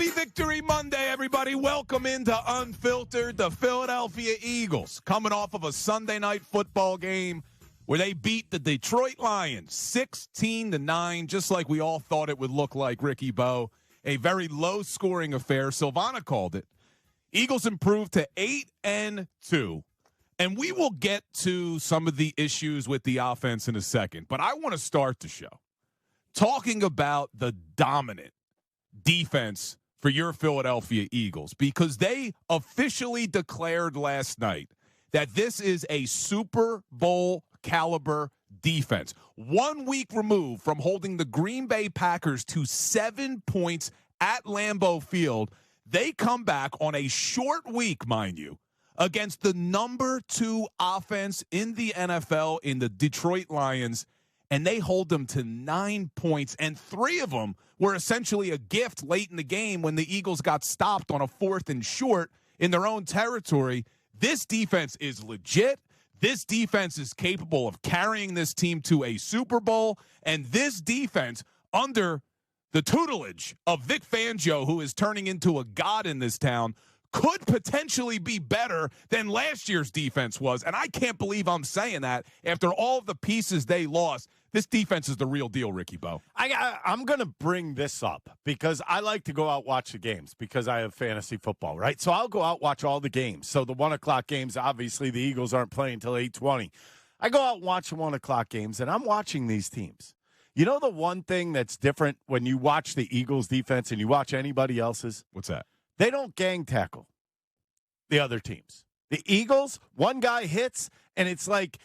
Happy Victory Monday, everybody. Welcome into Unfiltered. The Philadelphia Eagles coming off of a Sunday night football game where they beat the Detroit Lions 16-9, just like we all thought it would look like, Ricky Bo. A very low-scoring affair. Silvana called it. Eagles improved to 8-2. And we will get to some of the issues with the offense in a second. But I want to start the show talking about the dominant defense for your Philadelphia Eagles, because they officially declared last night that this is a Super Bowl caliber defense. 1 week removed from holding the Green Bay Packers to 7 points at Lambeau Field, they come back on a short week, mind you, against the number 2 offense in the NFL in the Detroit Lions, and they hold them to 9 points, and 3 of them were essentially a gift late in the game when the Eagles got stopped on a 4th and short in their own territory. This defense is legit. This defense is capable of carrying this team to a Super Bowl, and this defense, under the tutelage of Vic Fangio, who is turning into a god in this town, could potentially be better than last year's defense was. And I can't believe I'm saying that after all of the pieces they lost. This defense is the real deal, Ricky Bo. I'm going to bring this up because I like to go out watch the games because I have fantasy football, right? So I'll go out watch all the games. So the 1 o'clock games, obviously the Eagles aren't playing until 8:20. I go out and watch the 1 o'clock games, and I'm watching these teams. You know the one thing that's different when you watch the Eagles defense and you watch anybody else's? What's that? They don't gang tackle the other teams. The Eagles, one guy hits, and it's like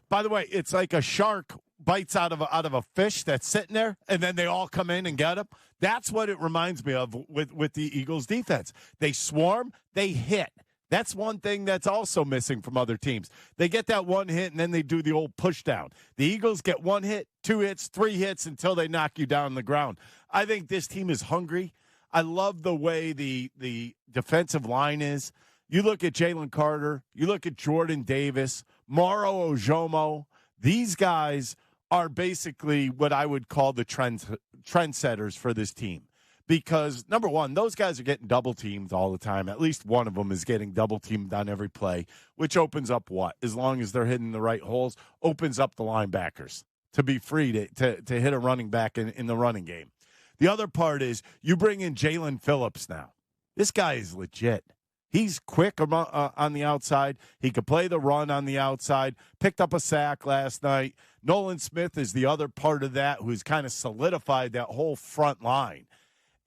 by the way, it's like a shark bites out of a fish that's sitting there, and then they all come in and get him. That's what it reminds me of with the Eagles defense. They swarm, they hit. That's one thing that's also missing from other teams. They get that one hit, and then they do the old push down. The Eagles get 1 hit, 2 hits, 3 hits until they knock you down on the ground. I think this team is hungry. I love the way the defensive line is. You look at Jalen Carter, you look at Jordan Davis, Mauro Ojomo. These guys are basically what I would call the trendsetters for this team. Because, number one, those guys are getting double-teamed all the time. At least one of them is getting double-teamed on every play, which opens up what? As long as they're hitting the right holes, opens up the linebackers to be free to hit a running back in the running game. The other part is you bring in Jalen Phillips now. This guy is legit. He's quick on the outside. He could play the run on the outside. Picked up a sack last night. Nolan Smith is the other part of that who's kind of solidified that whole front line.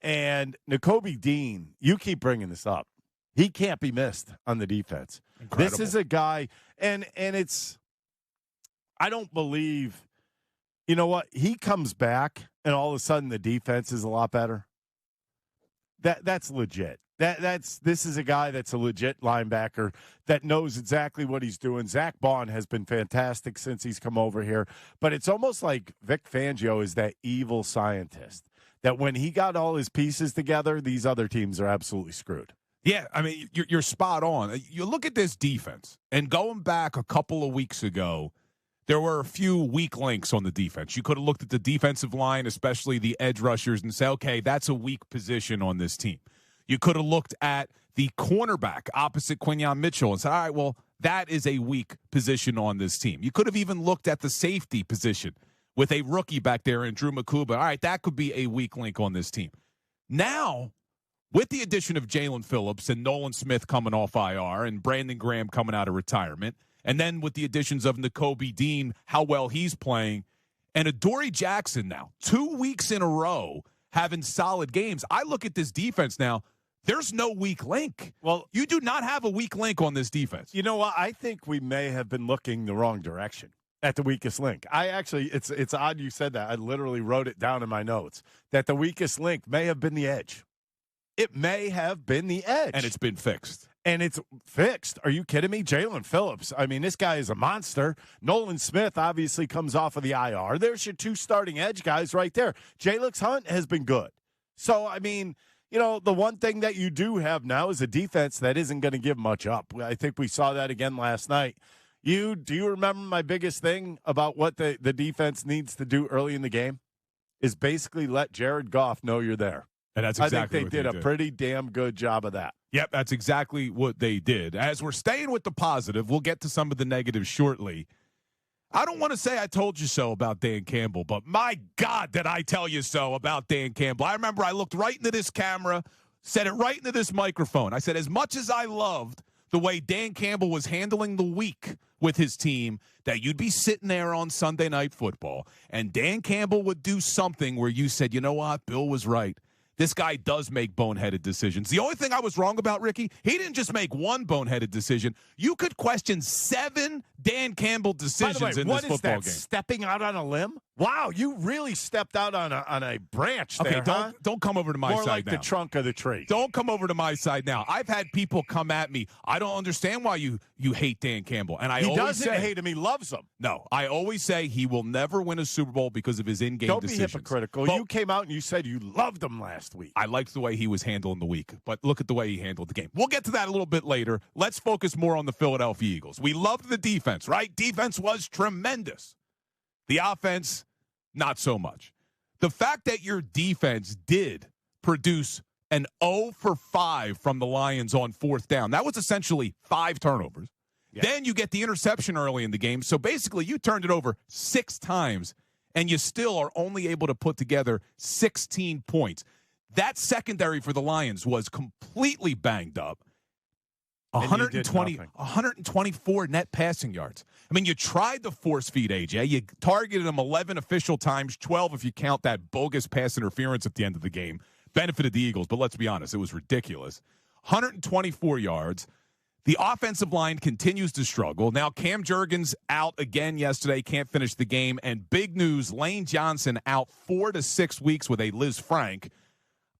And Nakobe Dean, you keep bringing this up. He can't be missed on the defense. Incredible. This is a guy, and it's, I don't believe, you know what, he comes back and all of a sudden the defense is a lot better. That's legit. This is a guy that's a legit linebacker that knows exactly what he's doing. Zach Bond has been fantastic since he's come over here, but it's almost like Vic Fangio is that evil scientist that when he got all his pieces together, these other teams are absolutely screwed. Yeah, I mean, you're spot on. You look at this defense, and going back a couple of weeks ago, there were a few weak links on the defense. You could have looked at the defensive line, especially the edge rushers, and say, okay, that's a weak position on this team. You could have looked at the cornerback opposite Quinyon Mitchell and said, all right, well, that is a weak position on this team. You could have even looked at the safety position with a rookie back there in Drew Makuba. All right, that could be a weak link on this team. Now, with the addition of Jalen Phillips and Nolan Smith coming off IR and Brandon Graham coming out of retirement, and then with the additions of Nakobe Dean, how well he's playing, and Adoree Jackson now, 2 weeks in a row having solid games. I look at this defense now, there's no weak link. Well, you do not have a weak link on this defense. You know what? I think we may have been looking the wrong direction at the weakest link. It's odd you said that. I literally wrote it down in my notes that the weakest link may have been the edge. It may have been the edge. And it's been fixed. And it's fixed. Are you kidding me? Jalen Phillips. I mean, this guy is a monster. Nolan Smith obviously comes off of the IR. There's your 2 starting edge guys right there. Jalix Hunt has been good. So, I mean, you know, the one thing that you do have now is a defense that isn't going to give much up. I think we saw that again last night. Do you remember my biggest thing about what the defense needs to do early in the game? Is basically let Jared Goff know you're there. And that's exactly I think what they did a pretty damn good job of that. Yep, that's exactly what they did. As we're staying with the positive, we'll get to some of the negatives shortly. I don't want to say I told you so about Dan Campbell, but my God, did I tell you so about Dan Campbell. I remember I looked right into this camera, said it right into this microphone. I said, as much as I loved the way Dan Campbell was handling the week with his team, that you'd be sitting there on Sunday Night Football, and Dan Campbell would do something where you said, you know what, Bill was right. This guy does make boneheaded decisions. The only thing I was wrong about, Ricky, he didn't just make one boneheaded decision. You could question 7 Dan Campbell decisions in this football game. Stepping out on a limb? Wow, you really stepped out on a branch there, Okay, don't come over to my side now. More like the trunk of the tree. Don't come over to my side now. I've had people come at me. I don't understand why you hate Dan Campbell. And he doesn't hate him. He loves him. No, I always say he will never win a Super Bowl because of his in-game decisions. Don't be hypocritical. You came out and you said you loved him last week. I liked the way he was handling the week, but look at the way he handled the game. We'll get to that a little bit later. Let's focus more on the Philadelphia Eagles. We loved the defense, right? Defense was tremendous. The offense, not so much. The fact that your defense did produce an 0 for 5 from the Lions on 4th down, that was essentially 5 turnovers. Yeah. Then you get the interception early in the game. So basically you turned it over 6 times, and you still are only able to put together 16 points. That secondary for the Lions was completely banged up. 124 net passing yards. I mean, you tried to force feed AJ. You targeted him 11 official times, 12 if you count that bogus pass interference at the end of the game. Benefited the Eagles, but let's be honest, it was ridiculous. 124 yards. The offensive line continues to struggle. Now, Cam Jurgens out again yesterday, can't finish the game. And big news, Lane Johnson out 4 to 6 weeks with a Liz Frank.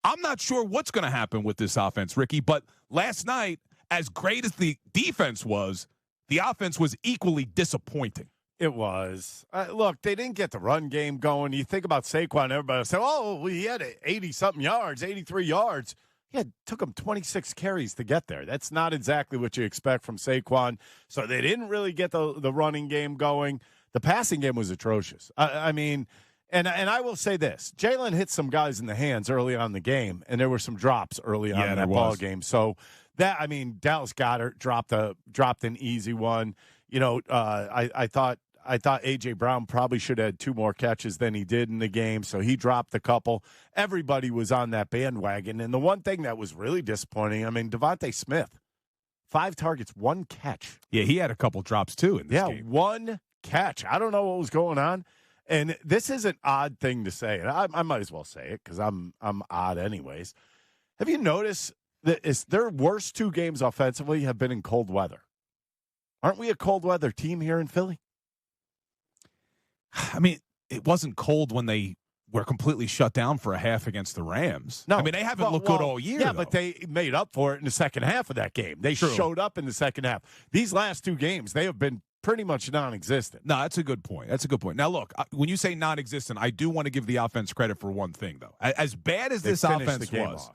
I'm not sure what's going to happen with this offense, Ricky, but last night, as great as the defense was, the offense was equally disappointing. It was. Look, they didn't get the run game going. You think about Saquon, everybody will say, oh, he had 80-something yards, 83 yards. Yeah, it took him 26 carries to get there. That's not exactly what you expect from Saquon. So they didn't really get the running game going. The passing game was atrocious. I mean, and I will say this. Jalen hit some guys in the hands early on in the game, and there were some drops early on in that ball game. So Dallas Goedert dropped an easy one. You know, I thought A.J. Brown probably should have had 2 more catches than he did in the game, so he dropped a couple. Everybody was on that bandwagon. And the one thing that was really disappointing, I mean, Devontae Smith, 5 targets, 1 catch. Yeah, he had a couple drops, too, in this game. Yeah, 1 catch. I don't know what was going on. And this is an odd thing to say, and I might as well say it because I'm odd anyways. Have you noticed that their worst 2 games offensively have been in cold weather? Aren't we a cold weather team here in Philly? I mean, it wasn't cold when they were completely shut down for a half against the Rams. No, I mean, they haven't looked good all year. Yeah, though. But they made up for it in the second half of that game. They showed up in the second half. These last 2 games, they have been pretty much non-existent. No, that's a good point. Now, look, when you say non-existent, I do want to give the offense credit for one thing, though. As bad as this offense was,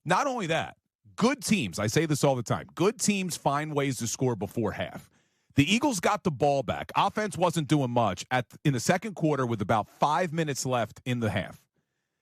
not only that, good teams, I say this all the time, good teams find ways to score before half. The Eagles got the ball back. Offense wasn't doing much in the second quarter with about 5 minutes left in the half.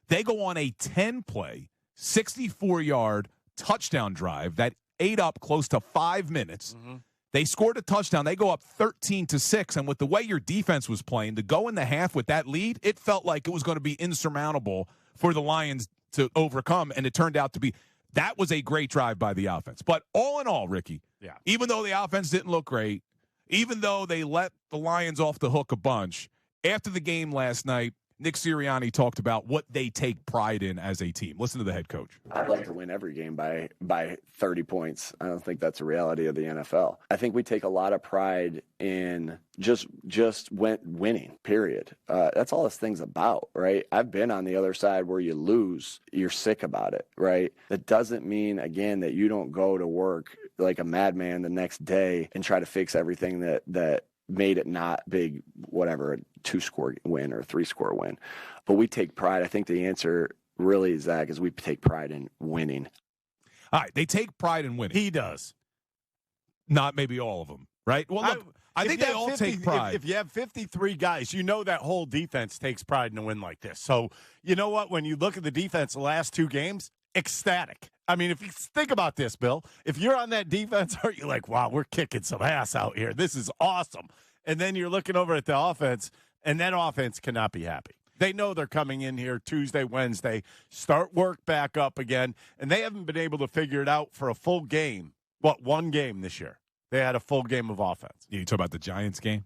They go on a 10-play, 64-yard touchdown drive that ate up close to 5 minutes. Mm-hmm. They scored a touchdown. They go up 13-6, and with the way your defense was playing, to go in the half with that lead, it felt like it was going to be insurmountable for the Lions to overcome, and it turned out to be. That was a great drive by the offense. But all in all, Ricky, even though the offense didn't look great, even though they let the Lions off the hook a bunch, after the game last night, Nick Sirianni talked about what they take pride in as a team. Listen to the head coach. I'd like to win every game by 30 points. I don't think that's a reality of the NFL. I think we take a lot of pride in just winning, period. That's all this thing's about, right? I've been on the other side where you lose, you're sick about it, right? That doesn't mean, again, that you don't go to work like a madman the next day and try to fix everything that made it not big, whatever, a 2-score win or a 3-score win. But we take pride. I think the answer really, Zach, is we take pride in winning. All right, they take pride in winning. He does. Not maybe all of them, right? Well, look, I think they all take pride. If you have 53 guys, you know that whole defense takes pride in a win like this. So, you know what? When you look at the defense the last 2 games, ecstatic. I mean, if you think about this, Bill, if you're on that defense, aren't you like, wow, we're kicking some ass out here. This is awesome. And then you're looking over at the offense, and that offense cannot be happy. They know they're coming in here Tuesday, Wednesday, start work back up again, and they haven't been able to figure it out for a full game. What, 1 game this year? They had a full game of offense. You talk about the Giants game?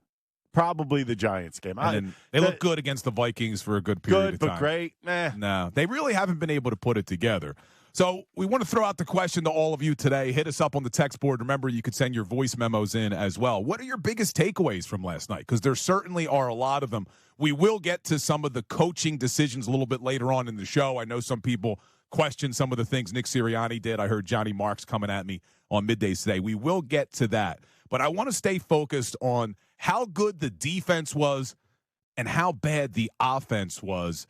Probably the Giants game. And they look good against the Vikings for a good period of time. Good, but great. No, they really haven't been able to put it together. So we want to throw out the question to all of you today. Hit us up on the text board. Remember, you could send your voice memos in as well. What are your biggest takeaways from last night? Because there certainly are a lot of them. We will get to some of the coaching decisions a little bit later on in the show. I know some people question some of the things Nick Sirianni did. I heard Johnny Marks coming at me on middays today. We will get to that. But I want to stay focused on how good the defense was and how bad the offense was